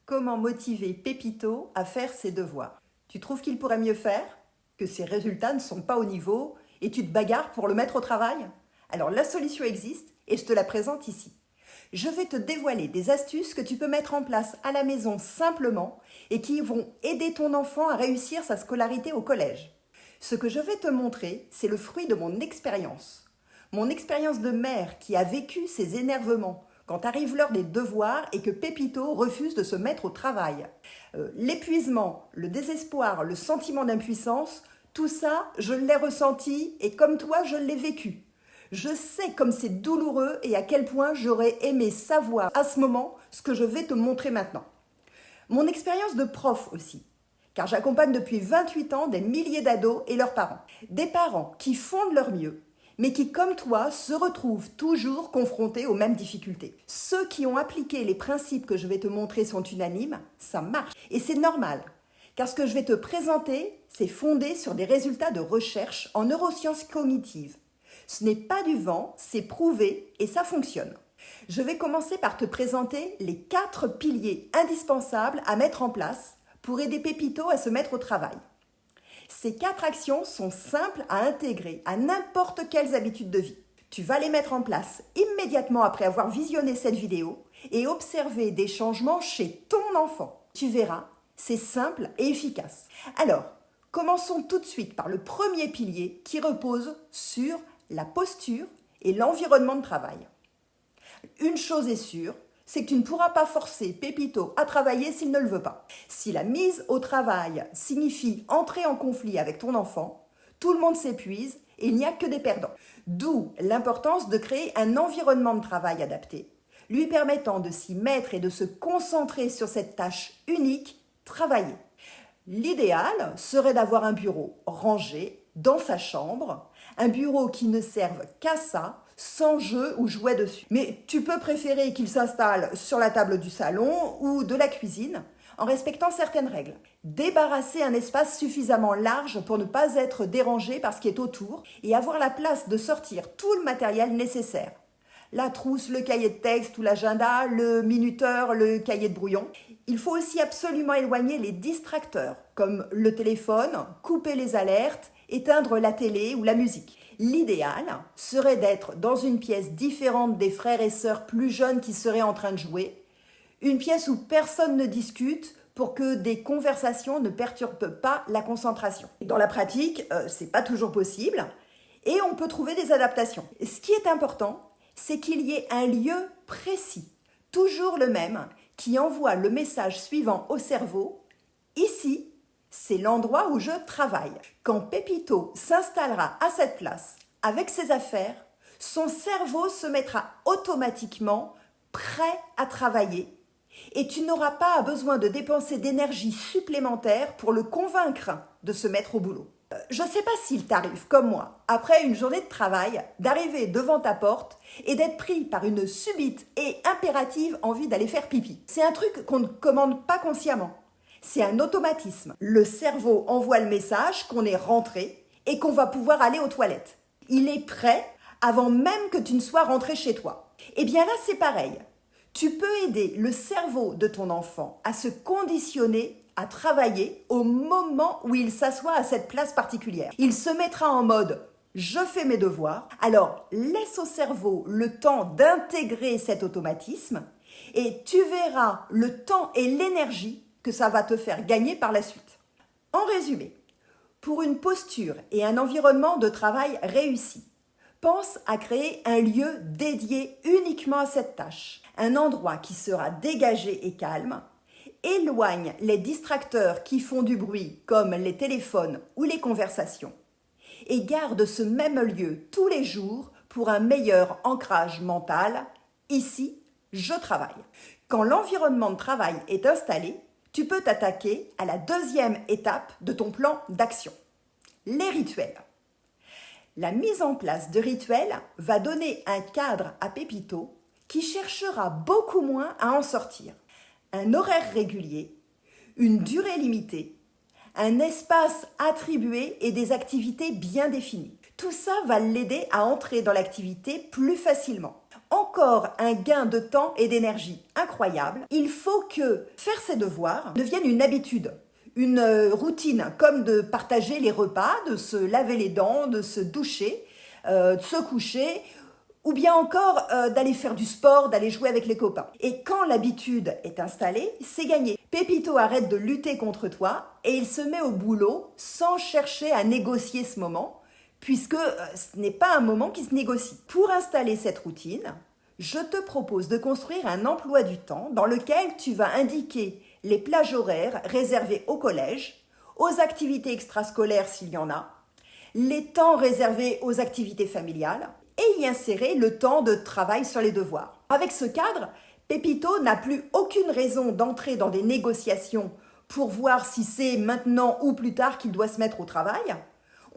Comment motiver Pépito à faire ses devoirs? Tu trouves qu'il pourrait mieux faire? Que ses résultats ne sont pas au niveau et tu te bagarres pour le mettre au travail? Alors la solution existe et je te la présente ici. Je vais te dévoiler des astuces que tu peux mettre en place à la maison simplement et qui vont aider ton enfant à réussir sa scolarité au collège. Ce que je vais te montrer, c'est le fruit de mon expérience. Mon expérience de mère qui a vécu ces énervements quand arrive l'heure des devoirs et que Pépito refuse de se mettre au travail. L'épuisement, le désespoir, le sentiment d'impuissance, tout ça, je l'ai ressenti et comme toi, je l'ai vécu. Je sais comme c'est douloureux et à quel point j'aurais aimé savoir à ce moment ce que je vais te montrer maintenant. Mon expérience de prof aussi, car j'accompagne depuis 28 ans des milliers d'ados et leurs parents. Des parents qui font de leur mieux, mais qui, comme toi, se retrouvent toujours confrontés aux mêmes difficultés. Ceux qui ont appliqué les principes que je vais te montrer sont unanimes, ça marche. Et c'est normal, car ce que je vais te présenter, c'est fondé sur des résultats de recherche en neurosciences cognitives. Ce n'est pas du vent, c'est prouvé et ça fonctionne. Je vais commencer par te présenter les 4 piliers indispensables à mettre en place pour aider Pépito à se mettre au travail. Ces 4 actions sont simples à intégrer à n'importe quelles habitudes de vie. Tu vas les mettre en place immédiatement après avoir visionné cette vidéo et observer des changements chez ton enfant. Tu verras, c'est simple et efficace. Alors, commençons tout de suite par le premier pilier qui repose sur la posture et l'environnement de travail. Une chose est sûre, c'est que tu ne pourras pas forcer Pépito à travailler s'il ne le veut pas. Si la mise au travail signifie entrer en conflit avec ton enfant, tout le monde s'épuise et il n'y a que des perdants. D'où l'importance de créer un environnement de travail adapté, lui permettant de s'y mettre et de se concentrer sur cette tâche unique, travailler. L'idéal serait d'avoir un bureau rangé dans sa chambre, un bureau qui ne serve qu'à ça, sans jeu ou jouet dessus. Mais tu peux préférer qu'il s'installe sur la table du salon ou de la cuisine, en respectant certaines règles. Débarrasser un espace suffisamment large pour ne pas être dérangé par ce qui est autour et avoir la place de sortir tout le matériel nécessaire. La trousse, le cahier de texte ou l'agenda, le minuteur, le cahier de brouillon. Il faut aussi absolument éloigner les distracteurs, comme le téléphone, couper les alertes, éteindre la télé ou la musique. L'idéal serait d'être dans une pièce différente des frères et sœurs plus jeunes qui seraient en train de jouer, une pièce où personne ne discute pour que des conversations ne perturbent pas la concentration. Dans la pratique, c'est pas toujours possible et on peut trouver des adaptations. Ce qui est important, c'est qu'il y ait un lieu précis, toujours le même, qui envoie le message suivant au cerveau. Ici, c'est l'endroit où je travaille. Quand Pépito s'installera à cette place avec ses affaires, son cerveau se mettra automatiquement prêt à travailler et tu n'auras pas besoin de dépenser d'énergie supplémentaire pour le convaincre de se mettre au boulot. Je ne sais pas s'il t'arrive, comme moi, après une journée de travail, d'arriver devant ta porte et d'être pris par une subite et impérative envie d'aller faire pipi. C'est un truc qu'on ne commande pas consciemment. C'est un automatisme. Le cerveau envoie le message qu'on est rentré et qu'on va pouvoir aller aux toilettes. Il est prêt avant même que tu ne sois rentré chez toi. Eh bien là, c'est pareil. Tu peux aider le cerveau de ton enfant à se conditionner à travailler au moment où il s'assoit à cette place particulière. Il se mettra en mode « je fais mes devoirs ». Alors, laisse au cerveau le temps d'intégrer cet automatisme et tu verras le temps et l'énergie que ça va te faire gagner par la suite. En résumé, pour une posture et un environnement de travail réussi, pense à créer un lieu dédié uniquement à cette tâche, un endroit qui sera dégagé et calme. Éloigne les distracteurs qui font du bruit comme les téléphones ou les conversations et garde ce même lieu tous les jours pour un meilleur ancrage mental. Ici, je travaille. Quand l'environnement de travail est installé, tu peux t'attaquer à la deuxième étape de ton plan d'action, les rituels. La mise en place de rituels va donner un cadre à Pépito qui cherchera beaucoup moins à en sortir. Un horaire régulier, une durée limitée, un espace attribué et des activités bien définies. Tout ça va l'aider à entrer dans l'activité plus facilement. En encore un gain de temps et d'énergie incroyable. Il faut que faire ses devoirs devienne une habitude, une routine, comme de partager les repas, de se laver les dents, de se doucher, de se coucher, ou bien encore d'aller faire du sport, d'aller jouer avec les copains. Et quand l'habitude est installée, c'est gagné. Pépito arrête de lutter contre toi et il se met au boulot sans chercher à négocier ce moment, puisque ce n'est pas un moment qui se négocie. Pour installer cette routine, je te propose de construire un emploi du temps dans lequel tu vas indiquer les plages horaires réservées au collège, aux activités extrascolaires s'il y en a, les temps réservés aux activités familiales et y insérer le temps de travail sur les devoirs. Avec ce cadre, Pépito n'a plus aucune raison d'entrer dans des négociations pour voir si c'est maintenant ou plus tard qu'il doit se mettre au travail.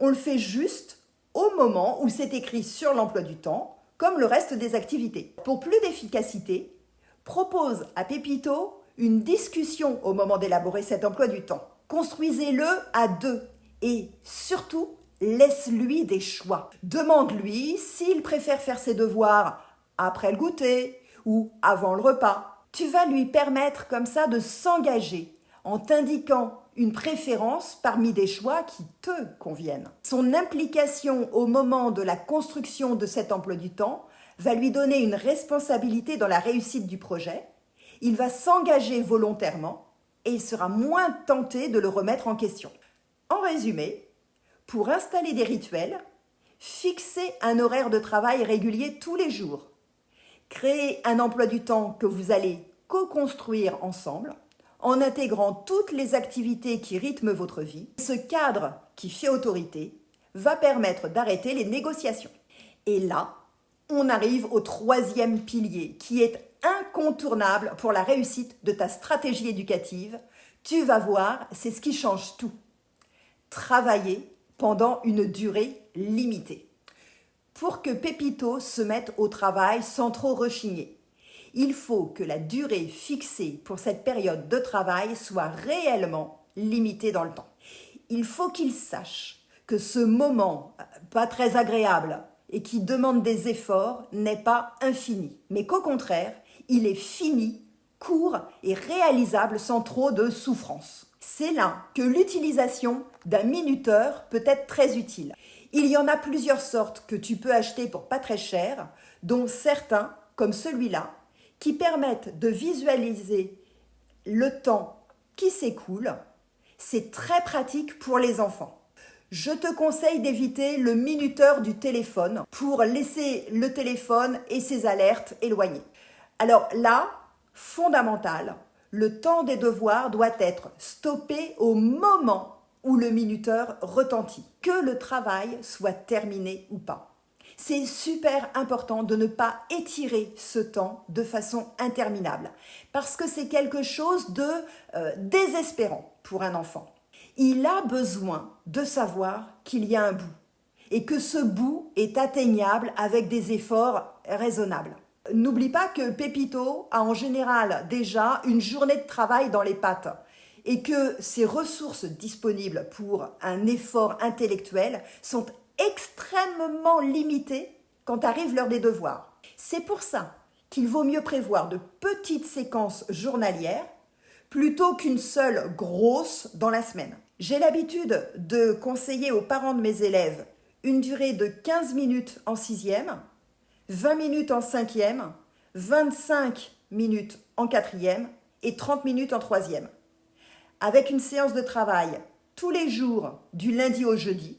On le fait juste au moment où c'est écrit sur l'emploi du temps, comme le reste des activités. Pour plus d'efficacité, propose à Pépito une discussion au moment d'élaborer cet emploi du temps. Construisez-le à deux et surtout, laisse-lui des choix. Demande-lui s'il préfère faire ses devoirs après le goûter ou avant le repas. Tu vas lui permettre comme ça de s'engager en t'indiquant une préférence parmi des choix qui te conviennent. Son implication au moment de la construction de cet emploi du temps va lui donner une responsabilité dans la réussite du projet. Il va s'engager volontairement et il sera moins tenté de le remettre en question. En résumé, pour installer des rituels, fixez un horaire de travail régulier tous les jours. Créez un emploi du temps que vous allez co-construire ensemble en intégrant toutes les activités qui rythment votre vie. Ce cadre qui fait autorité va permettre d'arrêter les négociations. Et là, on arrive au troisième pilier qui est incontournable pour la réussite de ta stratégie éducative. Tu vas voir, c'est ce qui change tout. Travailler pendant une durée limitée. Pour que Pépito se mette au travail sans trop rechigner, il faut que la durée fixée pour cette période de travail soit réellement limitée dans le temps. Il faut qu'il sache que ce moment pas très agréable et qui demande des efforts n'est pas infini, mais qu'au contraire, il est fini, court et réalisable sans trop de souffrance. C'est là que l'utilisation d'un minuteur peut être très utile. Il y en a plusieurs sortes que tu peux acheter pour pas très cher, dont certains, comme celui-là, qui permettent de visualiser le temps qui s'écoule. C'est très pratique pour les enfants. Je te conseille d'éviter le minuteur du téléphone pour laisser le téléphone et ses alertes éloignés. Alors là, fondamental, le temps des devoirs doit être stoppé au moment où le minuteur retentit, que le travail soit terminé ou pas. C'est super important de ne pas étirer ce temps de façon interminable parce que c'est quelque chose de désespérant pour un enfant. Il a besoin de savoir qu'il y a un bout et que ce bout est atteignable avec des efforts raisonnables. N'oublie pas que Pépito a en général déjà une journée de travail dans les pattes et que ses ressources disponibles pour un effort intellectuel sont extrêmement limitées quand arrive l'heure des devoirs. C'est pour ça qu'il vaut mieux prévoir de petites séquences journalières plutôt qu'une seule grosse dans la semaine. J'ai l'habitude de conseiller aux parents de mes élèves une durée de 15 minutes en 6e, 20 minutes en 5e, 25 minutes en 4e et 30 minutes en 3e. Avec une séance de travail tous les jours du lundi au jeudi,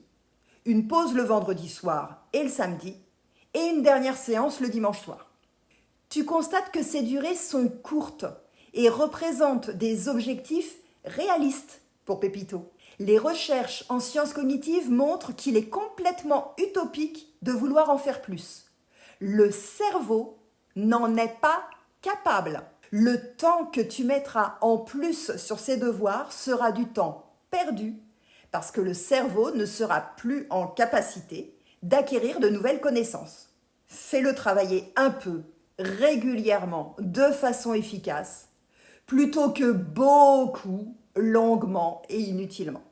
une pause le vendredi soir et le samedi, et une dernière séance le dimanche soir. Tu constates que ces durées sont courtes et représentent des objectifs réalistes pour Pépito. Les recherches en sciences cognitives montrent qu'il est complètement utopique de vouloir en faire plus. Le cerveau n'en est pas capable. Le temps que tu mettras en plus sur ces devoirs sera du temps perdu parce que le cerveau ne sera plus en capacité d'acquérir de nouvelles connaissances. Fais-le travailler un peu, régulièrement, de façon efficace, plutôt que beaucoup, longuement et inutilement.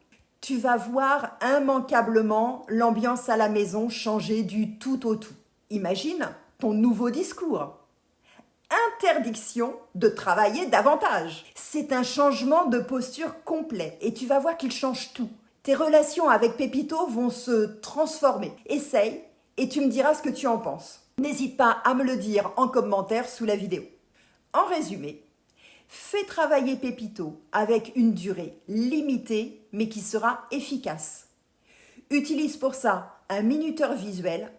Tu vas voir immanquablement l'ambiance à la maison changer du tout au tout. Imagine ton nouveau discours. Interdiction de travailler davantage. C'est un changement de posture complet et tu vas voir qu'il change tout. Tes relations avec Pépito vont se transformer. Essaye et tu me diras ce que tu en penses. N'hésite pas à me le dire en commentaire sous la vidéo. En résumé, fais travailler Pépito avec une durée limitée mais qui sera efficace. Utilise pour ça un minuteur visuel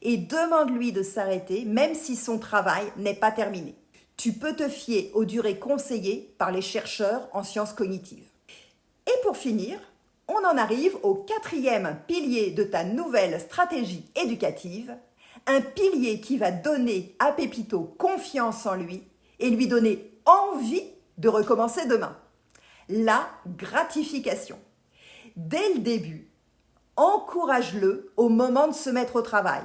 et demande-lui de s'arrêter même si son travail n'est pas terminé. Tu peux te fier aux durées conseillées par les chercheurs en sciences cognitives. Et pour finir, on en arrive au 4e pilier de ta nouvelle stratégie éducative, un pilier qui va donner à Pépito confiance en lui et lui donner envie de recommencer demain. La gratification. Dès le début, encourage-le au moment de se mettre au travail.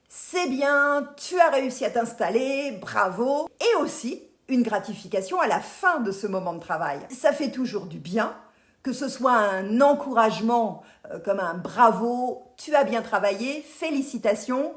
C'est bien, tu as réussi à t'installer, bravo. Et aussi une gratification à la fin de ce moment de travail. Ça fait toujours du bien, que ce soit un encouragement comme un bravo, tu as bien travaillé, félicitations,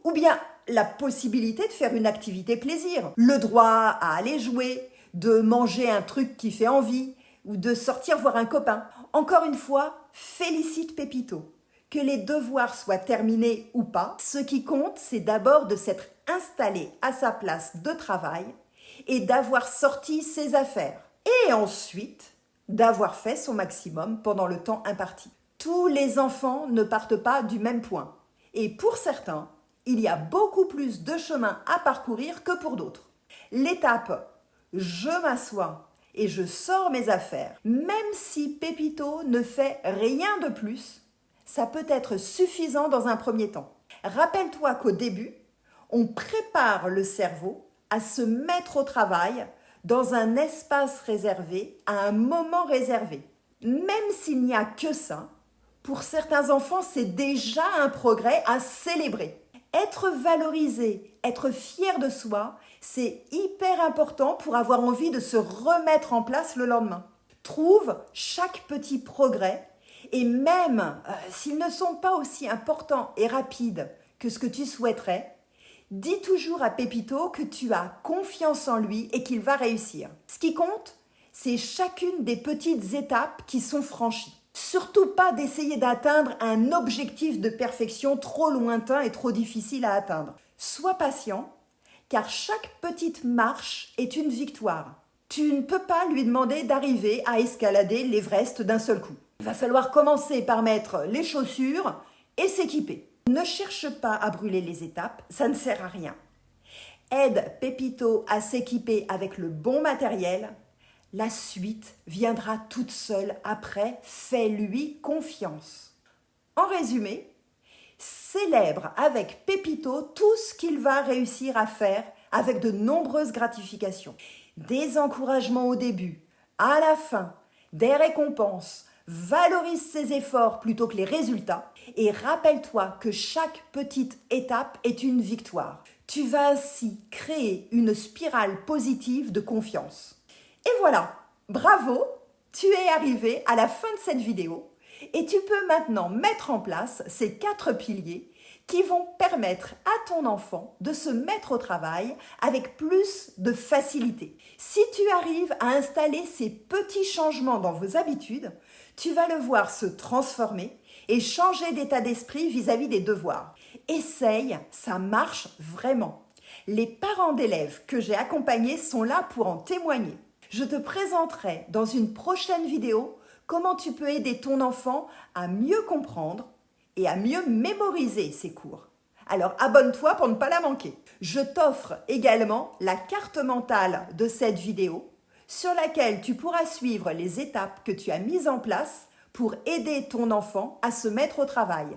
ou bien la possibilité de faire une activité plaisir, le droit à aller jouer, de manger un truc qui fait envie, ou de sortir voir un copain. Encore une fois, félicite Pépito. Que les devoirs soient terminés ou pas, ce qui compte, c'est d'abord de s'être installé à sa place de travail et d'avoir sorti ses affaires. Et ensuite, d'avoir fait son maximum pendant le temps imparti. Tous les enfants ne partent pas du même point. Et pour certains, il y a beaucoup plus de chemin à parcourir que pour d'autres. L'étape « je m'assois et je sors mes affaires », même si Pépito ne fait rien de plus, ça peut être suffisant dans un premier temps. Rappelle-toi qu'au début, on prépare le cerveau à se mettre au travail dans un espace réservé, à un moment réservé. Même s'il n'y a que ça, pour certains enfants, c'est déjà un progrès à célébrer. Être valorisé, être fier de soi, c'est hyper important pour avoir envie de se remettre en place le lendemain. Trouve chaque petit progrès et même s'ils ne sont pas aussi importants et rapides que ce que tu souhaiterais, dis toujours à Pépito que tu as confiance en lui et qu'il va réussir. Ce qui compte, c'est chacune des petites étapes qui sont franchies. Surtout pas d'essayer d'atteindre un objectif de perfection trop lointain et trop difficile à atteindre. Sois patient, car chaque petite marche est une victoire. Tu ne peux pas lui demander d'arriver à escalader l'Everest d'un seul coup. Il va falloir commencer par mettre les chaussures et s'équiper. Ne cherche pas à brûler les étapes, ça ne sert à rien. Aide Pépito à s'équiper avec le bon matériel. La suite viendra toute seule après, fais-lui confiance. En résumé, célèbre avec Pépito tout ce qu'il va réussir à faire avec de nombreuses gratifications. Des encouragements au début, à la fin, des récompenses. Valorise ses efforts plutôt que les résultats et rappelle-toi que chaque petite étape est une victoire. Tu vas ainsi créer une spirale positive de confiance. Et voilà, bravo, tu es arrivé à la fin de cette vidéo et tu peux maintenant mettre en place ces 4 piliers qui vont permettre à ton enfant de se mettre au travail avec plus de facilité. Si tu arrives à installer ces petits changements dans vos habitudes, tu vas le voir se transformer et changer d'état d'esprit vis-à-vis des devoirs. Essaye, ça marche vraiment. Les parents d'élèves que j'ai accompagnés sont là pour en témoigner. Je te présenterai dans une prochaine vidéo comment tu peux aider ton enfant à mieux comprendre et à mieux mémoriser ses cours. Alors abonne-toi pour ne pas la manquer. Je t'offre également la carte mentale de cette vidéo sur laquelle tu pourras suivre les étapes que tu as mises en place pour aider ton enfant à se mettre au travail.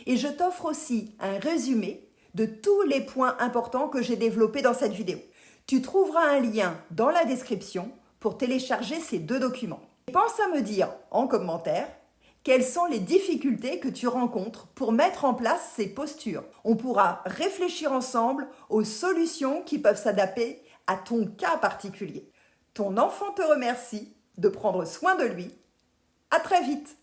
Et je t'offre aussi un résumé de tous les points importants que j'ai développés dans cette vidéo. Tu trouveras un lien dans la description pour télécharger ces 2 documents. Pense à me dire en commentaire quelles sont les difficultés que tu rencontres pour mettre en place ces postures. On pourra réfléchir ensemble aux solutions qui peuvent s'adapter à ton cas particulier. Ton enfant te remercie de prendre soin de lui. À très vite!